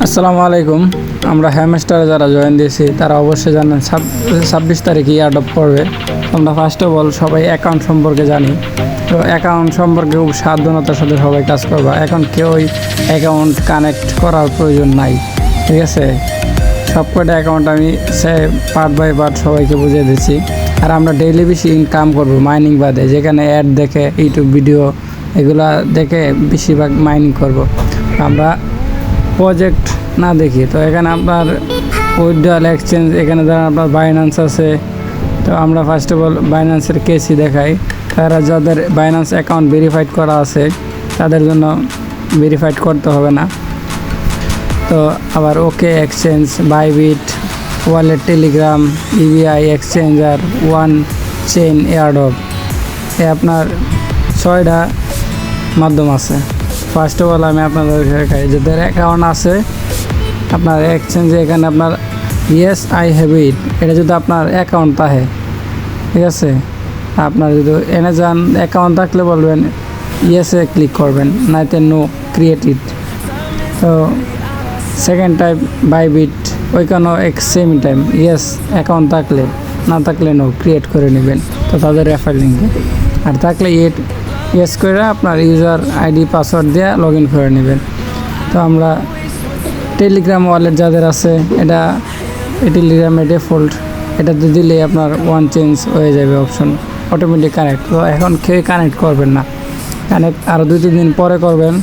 আসসালামু আলাইকুম। আমরা হ্যামস্টারে যারা জয়েন দিয়েছি তারা অবশ্যই জানেন 26 তারিখে ইয়ারড্রপ পড়বে। আমরা ফার্স্ট অফ অল সবাই অ্যাকাউন্ট সম্পর্কে জানি। তো অ্যাকাউন্ট সম্পর্কে খুব সাবধানতার সাথে সবাই কাজ করবা। এখন কেউই অ্যাকাউন্ট কানেক্ট করার প্রয়োজন নাই, ঠিক আছে। সবকটা অ্যাকাউন্ট আমি পার্ট বাই পার্ট সবাইকে বুঝিয়ে দিচ্ছি। আর আমরা ডেইলি বেশি ইনকাম করবো মাইনিং বাদে, যেখানে অ্যাড দেখে ইউটিউব ভিডিও এগুলা দেখে বেশিরভাগ মাইনিং করব। আমরা প্রজেক্ট না দেখি। তো এখানে আপনার উইথড্রয়াল এক্সচেঞ্জ, এখানে ধরেন আপনার বাইন্যান্স আছে। তো আমরা ফার্স্ট অফ অল বাইন্যান্সের কেসি দেখাই। তারা যাদের বাইন্যান্স অ্যাকাউন্ট ভেরিফাইড করা আছে তাদের জন্য ভেরিফাইড করতে হবে না। তো আবার ওকে exchange, Bybit, wallet, Telegram, EBI exchanger, one chain, airdrop, এ আপনার 6টা মাধ্যম আছে। ফার্স্ট অফ অল আমি আপনাদের দেখাই যাদের অ্যাকাউন্ট আছে আপনার এক্সচেঞ্জে। এখানে আপনার ইয়েস আই হ্যাভ ইট, এটা যদি আপনার অ্যাকাউন্ট থাকে, ঠিক আছে। আপনার যদি এনে যান অ্যাকাউন্ট থাকলে বলবেন ইয়েসে ক্লিক করবেন, নাইতে নো ক্রিয়েট ইট। তো সেকেন্ড টাইপ বাইবিট, ওইখানেও সেম টাইম ইয়েস অ্যাকাউন্ট থাকলে, না থাকলে নো ক্রিয়েট করে নেবেন। তো তাদের রেফার লিঙ্কে আর থাকলে ইয়েস করে আপনার ইউজার আইডি পাসওয়ার্ড দিয়ে লগ ইন করে নেবেন। তো আমরা টেলিগ্রাম ওয়ালেট যাদের আছে, এটা টেলিগ্রামে ডিফল্ট, এটাতে দিলেই আপনার ওয়ান চেঞ্জ হয়ে যাবে অপশন, অটোমেটিক কানেক্ট। তো এখন কেউ কানেক্ট করবেন না, কানেক্ট আরও 2-3 দিন পরে করবেন।